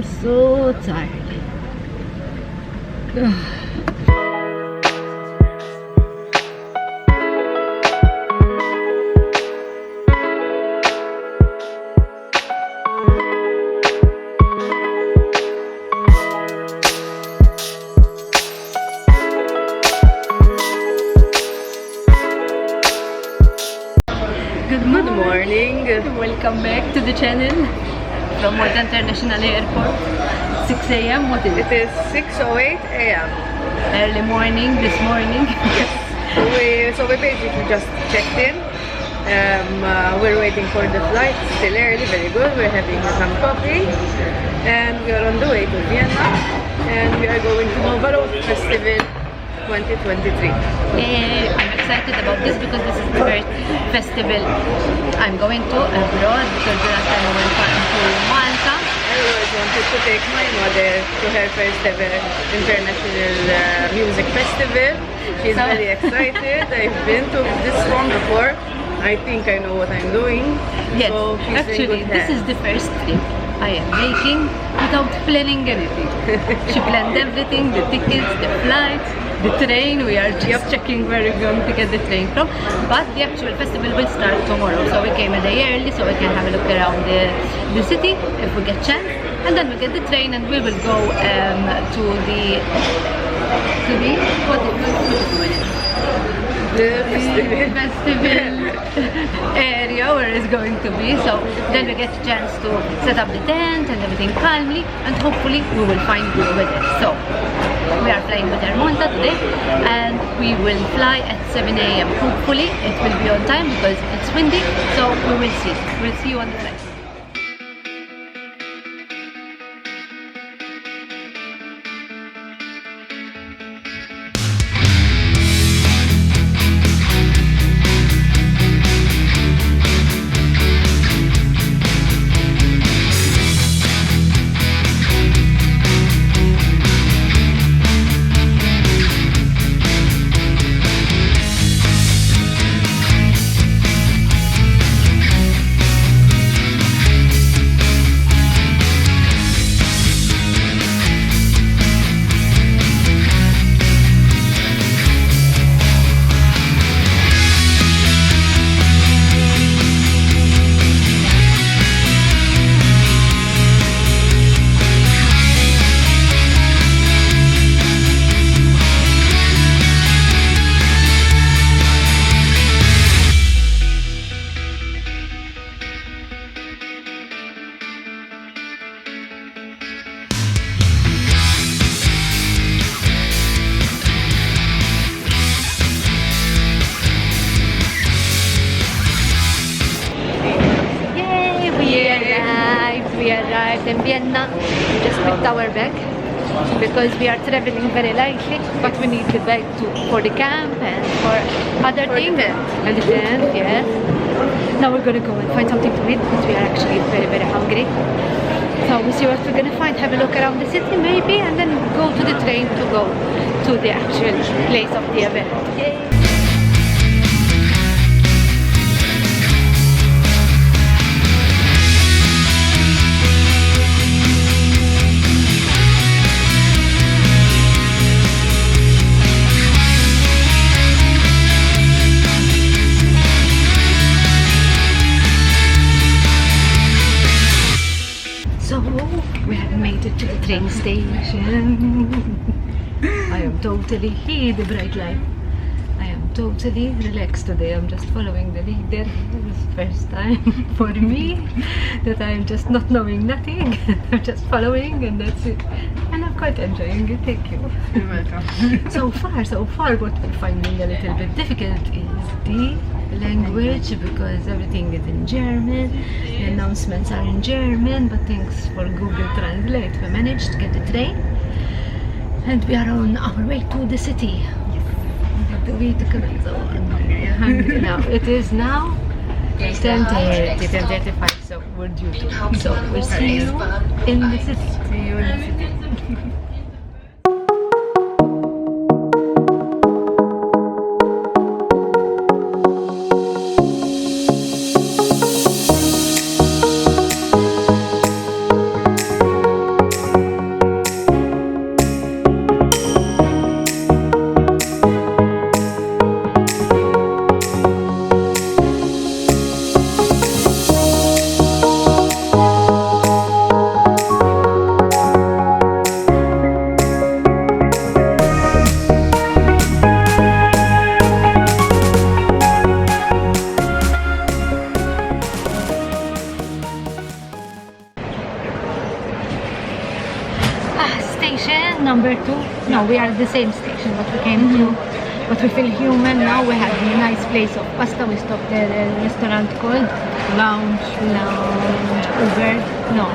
I'm so tired. Good morning. Welcome back to the channel from Malta International Airport. 6 a.m. What is it? It is 6:08 a.m. Early morning this morning. So we basically just checked in. We're waiting for the flight. Still early, very good. We're having some coffee, and we are on the way to Vienna, and we are going to Nova Road Festival 2023. I'm excited about this because this is the first festival I'm going to abroad, because the last time I went to Malta. I always wanted to take my mother to her first ever international music festival. She's very excited. I've been to this one before. I think I know what I'm doing. Yes, so she's actually this is the first trip I am making without planning anything. She planned everything, the tickets, the flights, the train. We are just checking where we're going to get the train from. But the actual festival will start tomorrow, so we came a day early so we can have a look around the city if we get chance, and then we get the train and we will go to the festival area where it's going to be. So then we get a chance to set up the tent and everything calmly, and hopefully we will find good weather. So we are flying with Air Malta today, and we will fly at 7 a.m. Hopefully it will be on time because it's windy, so we will see. We'll see you on the flight. We arrived in Vienna. We just picked our bag because we are traveling very lightly, but we need the bag for the camp and for other things. And the tent, yes. Now we're gonna go and find something to eat because we are actually very, very hungry. So we'll see what we're gonna find. Have a look around the city maybe, and then go to the train to go to the actual place of the event. Yay. So we have made it to the train station. I am totally here, the bright light. I am totally relaxed today. I'm just following the leader. It's the first time for me that I'm just not knowing nothing. I'm just following, and that's it. And I'm quite enjoying it. Thank you. You're welcome. So far, what we're finding a little bit difficult is the language, because everything is in German, the announcements are in German, but thanks for Google Translate we managed to get the train, and we are on our way to the city. But the way to come in, so hungry now. It is now 10:35, so we're due to. So we'll see you in the city. See you in the city. station number 2. No, we are at the same station, but we came to. But we feel human now. We have a nice place of pasta. We stopped at a restaurant called Lounge Uber. No.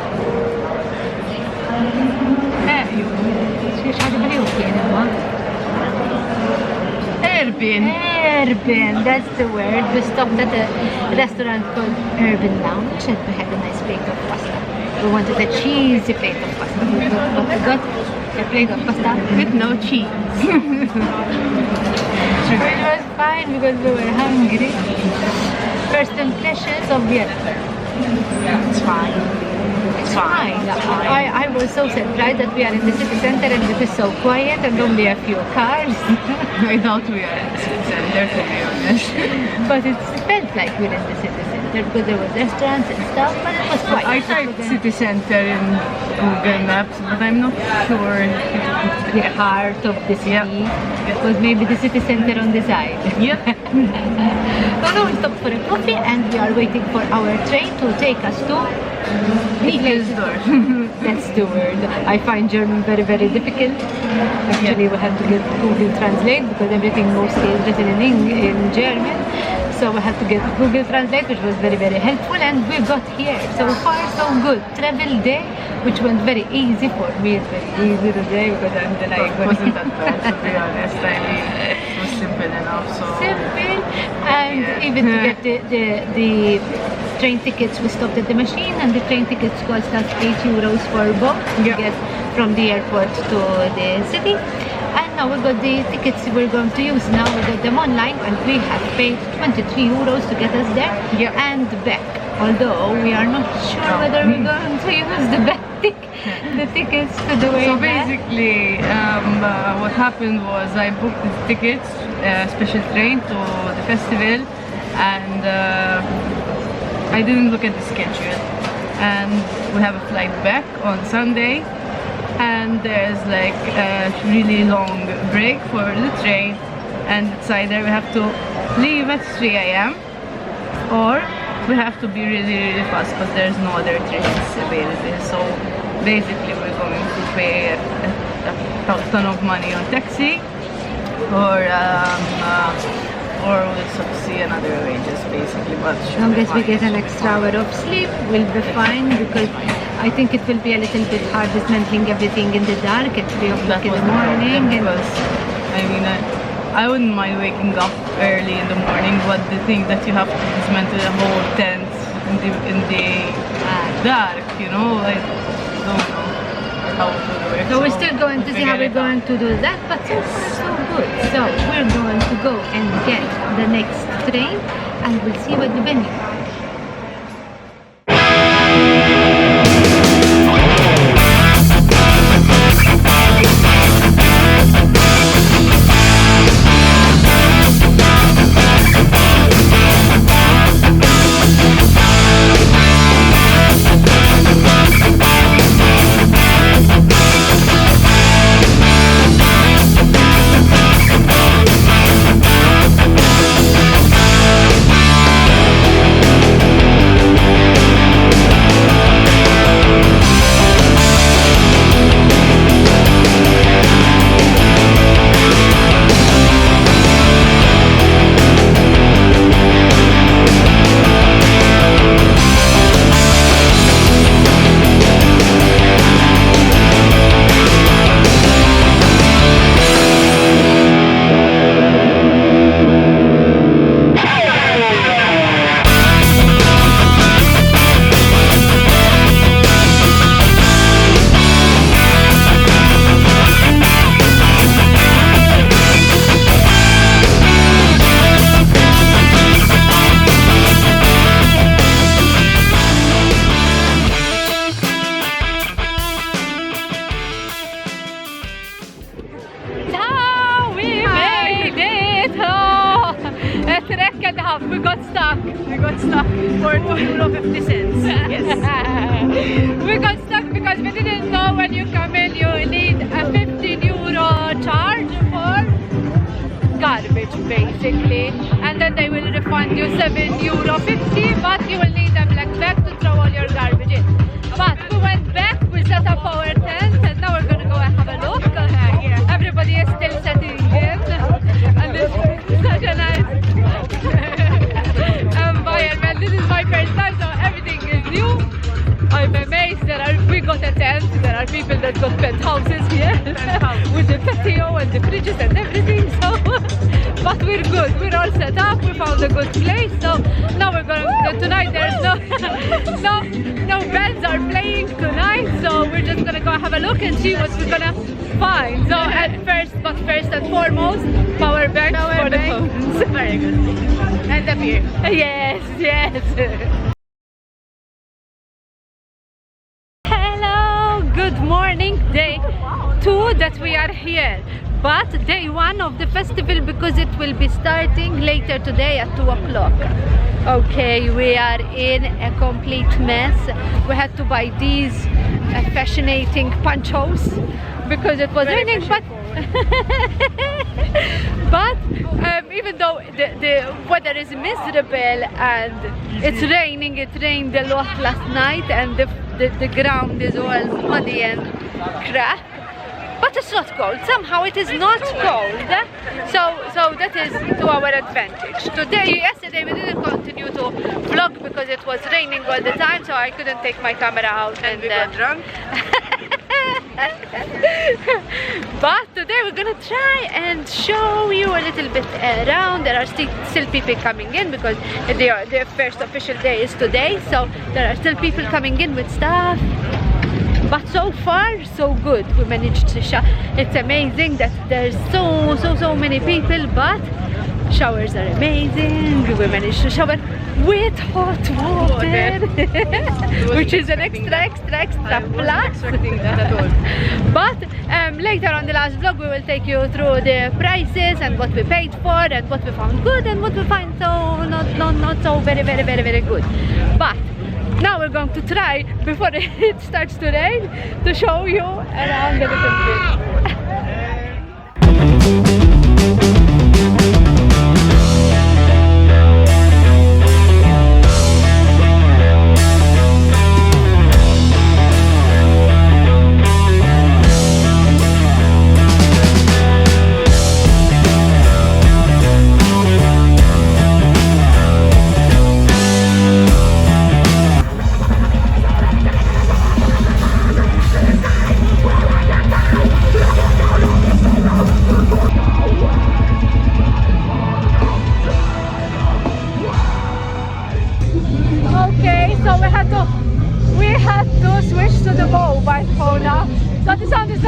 Urban, that's the word. We stopped at a restaurant called Urban Lounge and we had a nice plate of pasta. We wanted a cheesy plate of pasta. But we got a plate of pasta with no cheese. It was fine because we were hungry. First impressions of Vienna. It's fine. It's fine. I was so surprised that we are in the city center and it is so quiet and only a few cars. I thought we were in the city center, to be honest. But it felt like we're in the city center because there was restaurants and stuff, but it was quiet. I typed city center in Google Maps, but I'm not sure. The heart of the city. It was maybe the city center on the side. Yep. So now we stopped for a coffee and we are waiting for our train to take us to Nickelsdorf. That's the word. I find German very, very difficult. Actually, we have to get Google Translate because everything mostly is written in German. So we had to get Google Translate, which was very, very helpful, and we got here. So far, so good. Travel day, which went very easy for me. It's very easy today because I'm the like. It wasn't that bad, to be honest. I mean, it was simple enough. So simple, and even to get the train tickets, we stopped at the machine, and the train tickets cost us €8 for both to get from the airport to the city. And now we got the tickets we're going to use. Now we got them online and we have paid €23 to get us there and back. Although we are not sure whether we're going to use the tickets to the way So back. basically, what happened was I booked the tickets, special train to the festival, and I didn't look at the schedule. And we have a flight back on Sunday. And there's like a really long break for the train, and it's either we have to leave at 3 a.m. or we have to be really, really fast because there's no other trains available. So basically we're going to pay a ton of money on taxi, or we'll sort of see another way, just basically. But As long as we get an extra hour of sleep, we'll be fine, because I think it will be a little bit hard dismantling everything in the dark at 3 o'clock in the morning. Because, I mean, I wouldn't mind waking up early in the morning, but the thing that you have to dismantle the whole tent in the dark, you know, I don't know how it would work. So we're still going to see how we're going to do that, but so far so good. So we're going to go and get the next train, and we'll see what the venue is. We got stuck. We got stuck for €2.50. Yes. We got stuck because we didn't know when you come in you need a €15 charge for garbage basically, and then they will refund you €7.50, but you will need a black bag to throw all your garbage in. But we went back, we set up our tent, and now we're gonna go and have a got a tent. There are people that got penthouses here with the patio and the fridges and everything. So, but we're good. We're all set up. We found a good place. So now we're going. Tonight there's no bands are playing tonight. So we're just gonna go have a look and see what we're gonna find. So first and foremost, power bank for the phones. Very good. And the beer. Yes, yes. Hello, good morning. Day 2 that we are here, but day 1 of the festival because it will be starting later today at 2 o'clock. Okay, we are in a complete mess. We had to buy these fascinating ponchos because it was raining, but even though the weather is miserable and it's raining, it rained a lot last night and the ground is all muddy and crap, but it's not cold. Somehow it is not cold, so that is to our advantage. Yesterday we didn't continue to vlog because it was raining all the time, so I couldn't take my camera out and we got drunk. But today we're gonna try and show you a little bit around. There are still people coming in because their first official day is today, so there are still people coming in with stuff. But so far so good. We managed to show. It's amazing that there's so many people, but showers are amazing. We managed to shower with hot water, which is an extra plus. Expecting that at all. But later on the last vlog we will take you through the prices and what we paid for and what we found good and what we find so not so very good. But now we're going to try, before it starts to rain, to show you around a little bit. So the sound is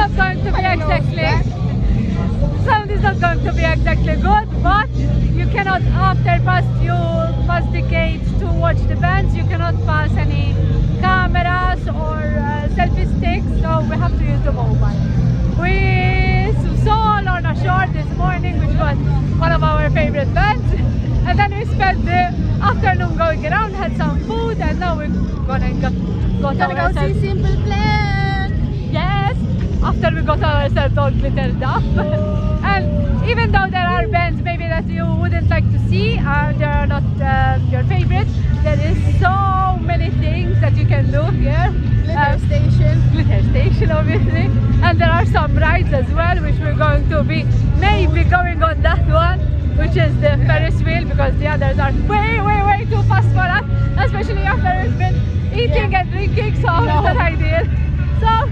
not going to be exactly good, but you cannot, after pass the gates to watch the bands, you cannot pass any cameras or selfie sticks, so we have to use the mobile. We saw Lorna Shore this morning, which was one of our favorite bands, and then we spent the afternoon going around, had some food, and now we're gonna go see Simple Plan. Yes, after we got ourselves all glittered up. And even though there are bands maybe that you wouldn't like to see, they are not your favorite, there is so many things that you can do here. Glitter station obviously, and there are some rides as well, which we're going to be maybe going on that one, which is the Ferris wheel, because the others are way too fast for us, especially after we've been eating and drinking, so it's not ideal. So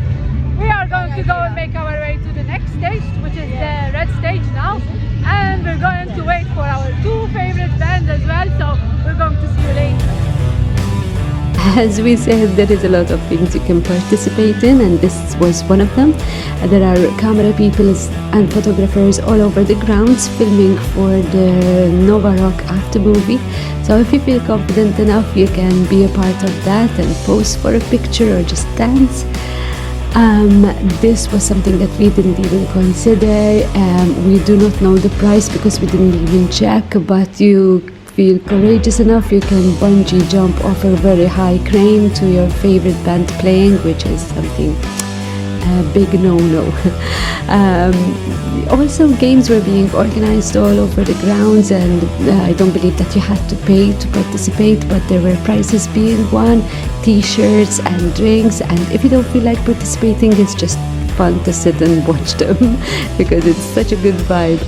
we are going to go and make our way to the next stage, which is the red stage now, and we're going to wait for our 2 favorite bands as well, so we're going to see you later. As we said, there is a lot of things you can participate in, and this was one of them. There are camera people and photographers all over the grounds filming for the Nova Rock after movie. So if you feel confident enough, you can be a part of that and pose for a picture or just dance. This was something that we didn't even consider. We do not know the price because we didn't even check, but you feel courageous enough, you can bungee jump off a very high crane to your favorite band playing, which is something big no-no. Also, games were being organized all over the grounds, and I don't believe that you had to pay to participate, but there were prizes being won, t-shirts and drinks, and if you don't feel like participating, it's just fun to sit and watch them because it's such a good vibe.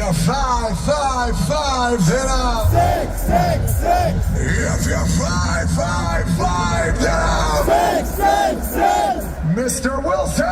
you're 555, then I'm 666. If you're 555, then I'm 666. Mr. Wilson!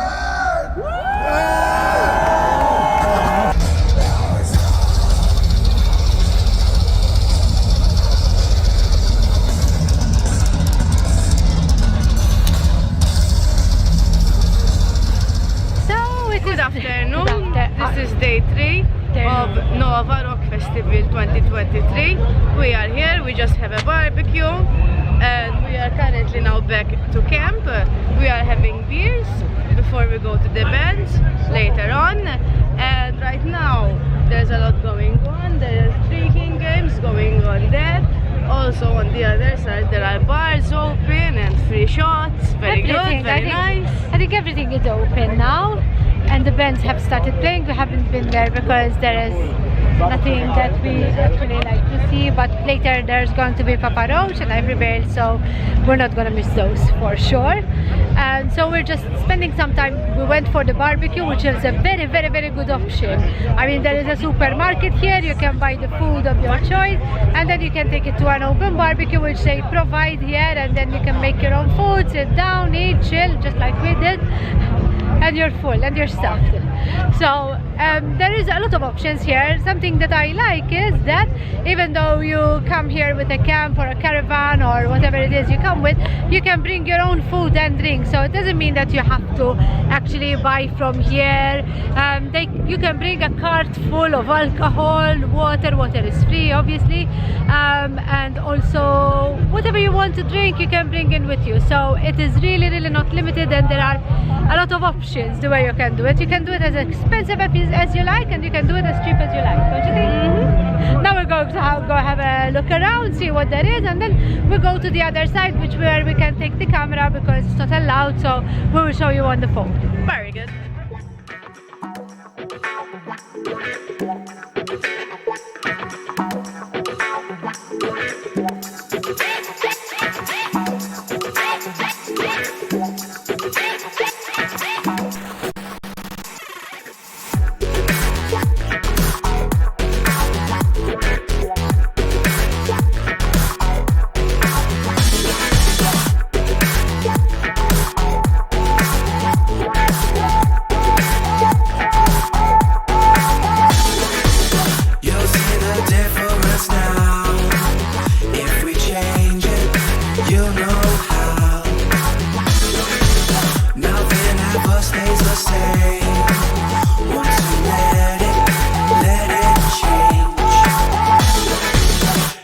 Good afternoon. This is day 3 of Nova Rock Festival 2023. We are here, we just have a barbecue and we are currently now back to camp. We are having beers before we go to the bands later on, and right now there's a lot going on. There's drinking games going on there. Also on the other side there are bars open and free shots. Very good, very nice. I think everything is open now. And the bands have started playing. We haven't been there because there is nothing that we actually like to see, but later there's going to be Papa Roach and Everywhere, so we're not going to miss those for sure. And so we're just spending some time. We went for the barbecue, which is a very, very, very good option. I mean, there is a supermarket here, you can buy the food of your choice, and then you can take it to an open barbecue, which they provide here, and then you can make your own food, sit down, eat, chill, just like we did. And you're full and you're stuffed. So there is a lot of options here. Something that I like is that even though you come here with a camp or a caravan or whatever it is you come with, you can bring your own food and drink. So it doesn't mean that you have to actually buy from here. You can bring a cart full of alcohol, water is free obviously, and also whatever you want to drink you can bring in with you. So it is really, really not limited, and there are a lot of options the way you can do it. You can do it as expensive as you like, and you can do it as cheap as you like, don't you think? Mm-hmm. Now we're going to go have a look around, see what there is, and then we'll go to the other side, where we can take the camera because it's not allowed, so we will show you on the phone. Very good.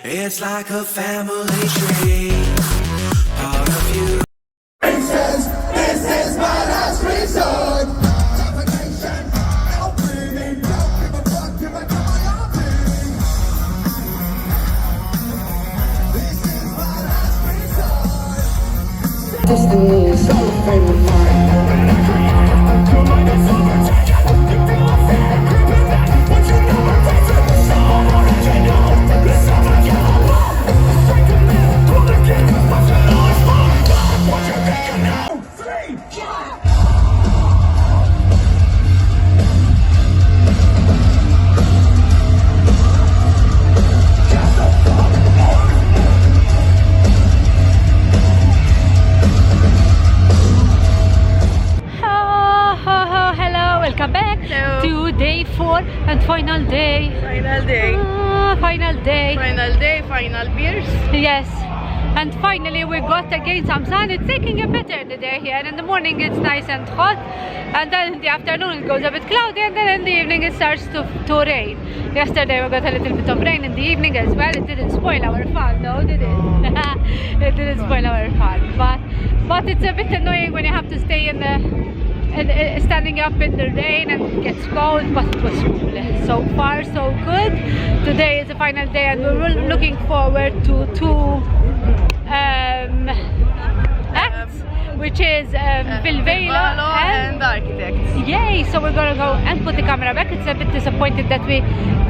It's like a family tree, part of you. This is my last resort. Suffocation, no breathing, don't give a fuck, give a damn what you're feeling. This is my last resort. This is so favorite to day 4 and final day. Final beers. Yes, and finally we got again some sun. It's taking a bit in the day here. In the morning it's nice and hot, and then in the afternoon it goes a bit cloudy, and then in the evening it starts to rain. Yesterday we got a little bit of rain in the evening as well. It didn't spoil our fun though, did it? It didn't spoil our fun, but it's a bit annoying when you have to stay in the standing up in the rain and it gets cold, but it was cool. So far so good. Today is the final day and we're looking forward to 2 acts, which is Bilvelo and Architects. Yay! So we're gonna go and put the camera back. It's a bit disappointed that we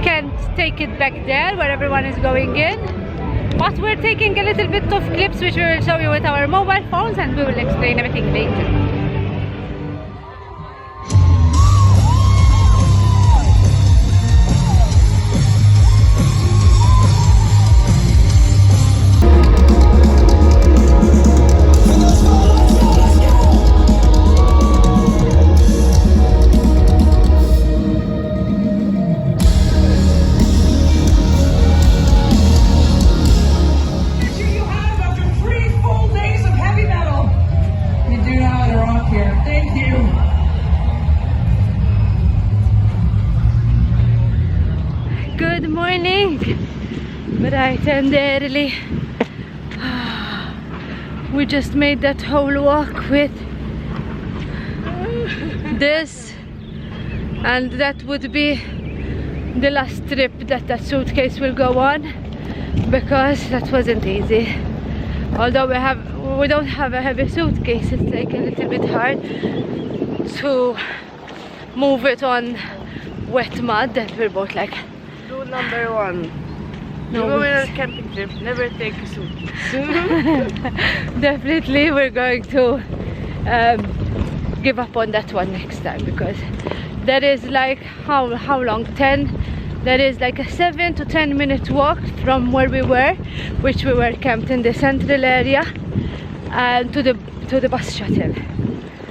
can't take it back there where everyone is going in, but we're taking a little bit of clips which we will show you with our mobile phones, and we will explain everything later. Good morning, bright and early. We just made that whole walk with this, and that would be the last trip that suitcase will go on, because that wasn't easy. Although we don't have a heavy suitcase, it's like a little bit hard to move it on wet mud, and we're both like, Rule number 1. no, You go on a camping trip, never take a suitcase. definitely we're going to give up on that one next time, because there is like how long, 10, there is like a 7 to 10 minute walk from where we were, which we were camped in the central area, and to the bus shuttle.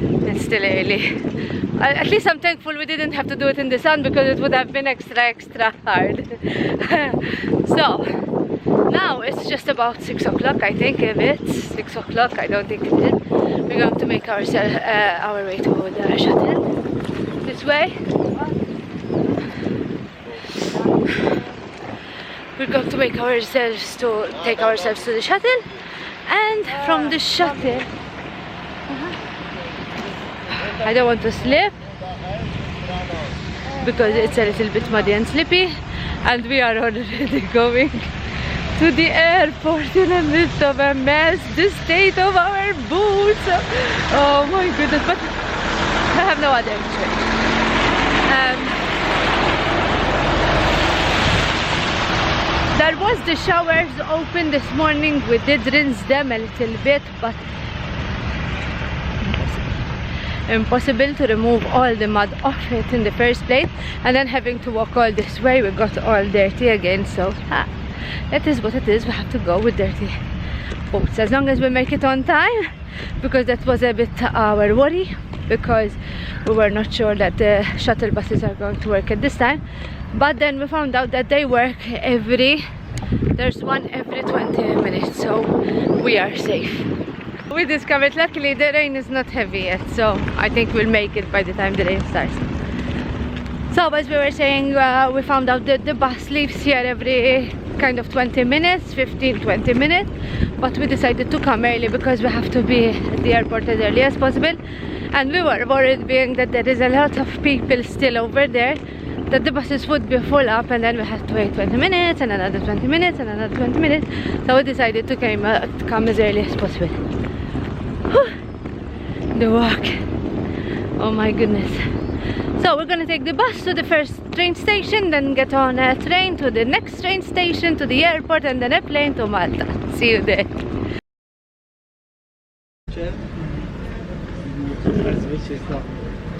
It's still early. At least I'm thankful we didn't have to do it in the sun, because it would have been extra hard. So now it's just about 6 o'clock, I think. If it's 6 o'clock, I don't think it is. We're going to make our way to the shuttle this way. We're going to take ourselves to the shuttle, and from the shuttle, I don't want to slip because it's a little bit muddy and slippy, and we are already going to the airport in the midst of a mess. The state of our boots, oh my goodness, but I have no other choice. There was the showers open this morning. We did rinse them a little bit, but impossible to remove all the mud off it in the first place, and then having to walk all this way, we got all dirty again. So that is what it is. We have to go with dirty boots, as long as we make it on time, because that was a bit our worry, because we were not sure that the shuttle buses are going to work at this time. But then we found out that they work there's one every 20 minutes, so we are safe. We discovered, luckily the rain is not heavy yet, so I think we'll make it by the time the rain starts. So as we were saying, we found out that the bus leaves here every kind of 20 minutes, 15-20 minutes, but we decided to come early because we have to be at the airport as early as possible, and we were worried, being that there is a lot of people still over there, that the buses would be full up, and then we had to wait 20 minutes and another 20 minutes and another 20 minutes. So we decided to come as early as possible. The walk, oh my goodness. So we're gonna take the bus to the first train station, then get on a train to the next train station, to the airport, and then a plane to Malta. See you there.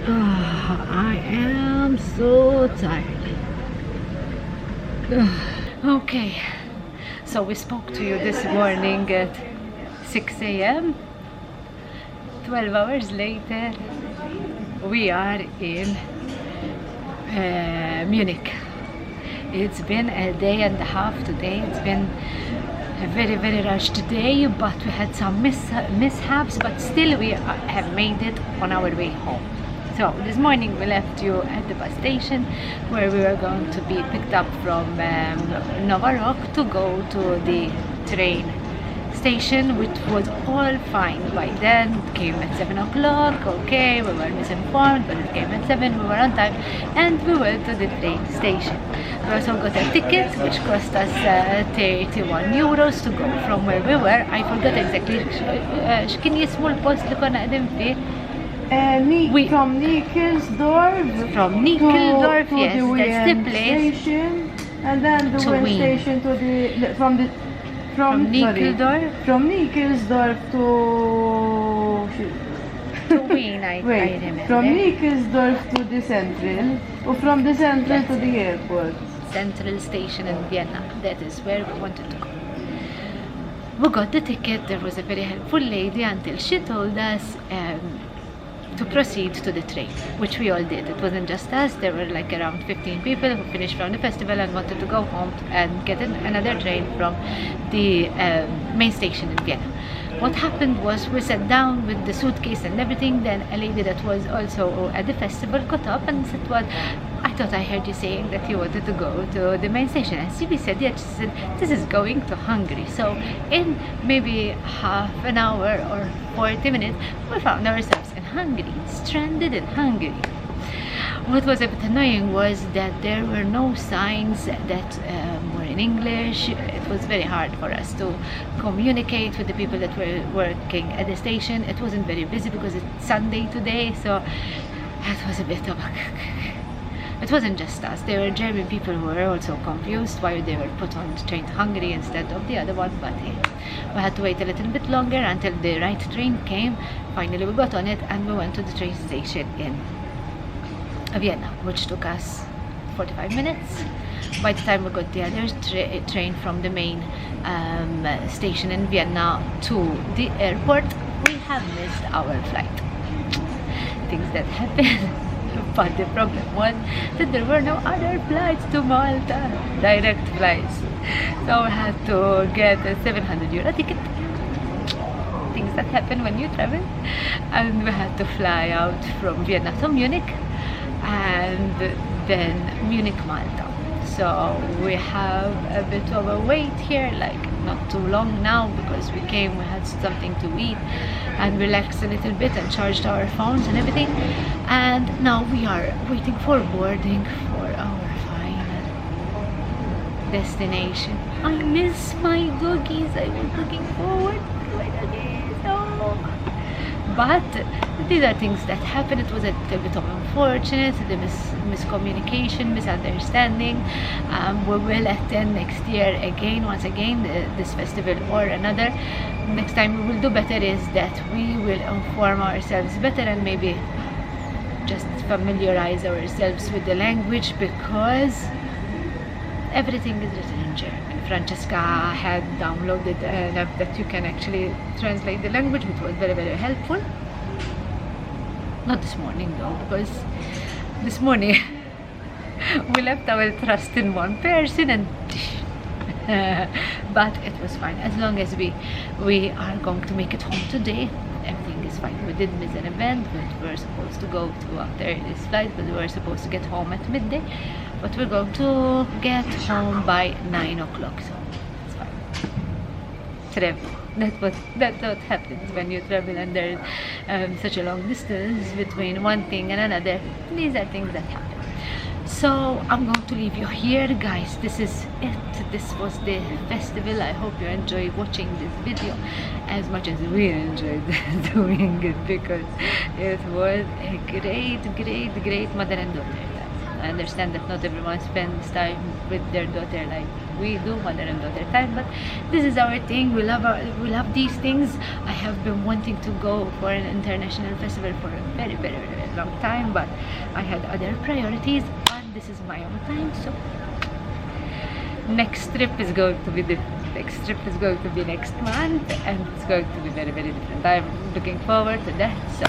Oh, I am so tired. Okay, so we spoke to you this morning at 6 a.m. 12 hours later, we are in Munich. It's been a day and a half today. It's been a very rushed day, but we had some mishaps, but still we have made it on our way home. So this morning we left you at the bus station, where we were going to be picked up from Novarok to go to the train station, which was all fine by then. It came at 7 o'clock, okay, we were misinformed, but it came at 7, we were on time, and we went to the train station. We also got a ticket, which cost us 31 euros to go from where we were. I forgot exactly x'kien jismu l-post li konna qegħdin fih. From Nikkelsdorf. From Nikkelsdorf, yes, that's the place. Station, and then the Wien station to the from Nikkelsdorf. From Nikkelsdorf to Wien, I remember. From Nikkelsdorf to the central, or from the central to the airport. Central station in Vienna. That is where we wanted to go. We got the ticket. There was a very helpful lady until she told us to proceed to the train, which we all did. It wasn't just us. There were like around 15 people who finished from the festival and wanted to go home and get another train from the main station in Vienna. What happened was, we sat down with the suitcase and everything. Then a lady that was also at the festival got up and said, well, I thought I heard you saying that you wanted to go to the main station. And Sibi said, yes. She said, this is going to Hungary. So in maybe half an hour or 40 minutes, we found ourselves in Hungary, stranded in Hungary. What was a bit annoying was that there were no signs that were in English. It was very hard for us to communicate with the people that were working at the station. It wasn't very busy because it's Sunday today, so it was a bit of a... It wasn't just us. There were German people who were also confused why they were put on the train to Hungary instead of the other one, but hey, we had to wait a little bit longer until the right train came. Finally we got on it and we went to the train station in Vienna, which took us 45 minutes. By the time we got the other train from the main station in Vienna to the airport, we have missed our flight. Things that happen. But the problem was that there were no other flights to Malta, direct flights. So we had to get a 700 euro ticket. Things that happen when you travel. And we had to fly out from Vienna to Munich and then Munich, Malta. So we have a bit of a wait here, like not too long now, because we came, we had something to eat and relaxed a little bit and charged our phones and everything. And now we are waiting for boarding for our final destination. I miss my doggies. I was looking forward to my doggies. Oh. But these are things that happen. It was a little bit of unfortunate, the miscommunication, misunderstanding. We will attend next year again, once again, this festival or another. Next time we will do better is that we will inform ourselves better and maybe just familiarize ourselves with the language, because everything is written in German. Francesca had downloaded an app that you can actually translate the language, which was very, very helpful. Not this morning though, because this morning we left our trust in one person and but it was fine. As long as we are going to make it home today, everything is fine. We did miss an event, but we were supposed to go to after this flight, but we were supposed to get home at midday. But we're going to get home by 9 o'clock, so it's fine. Travel. That's what happens when you travel and there's such a long distance between one thing and another. These are things that happen. So I'm going to leave you here, guys. This is it. This was the festival. I hope you enjoyed watching this video as much as we enjoyed doing it, because it was a great mother and daughter time. I understand that not everyone spends time with their daughter like we do, mother and daughter time, but this is our thing. We love these things. I have been wanting to go for an international festival for a very long time, but I had other priorities, and this is my own time. So next trip is going to be next month, and it's going to be very different. I'm looking forward to that. So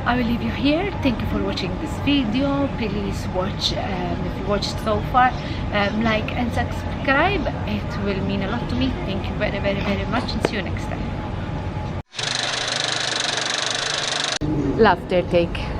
I will leave you here. Thank you for watching this video. Please watch, if you watched so far, like and subscribe. It will mean a lot to me. Thank you very much, and see you next time. Laughter take.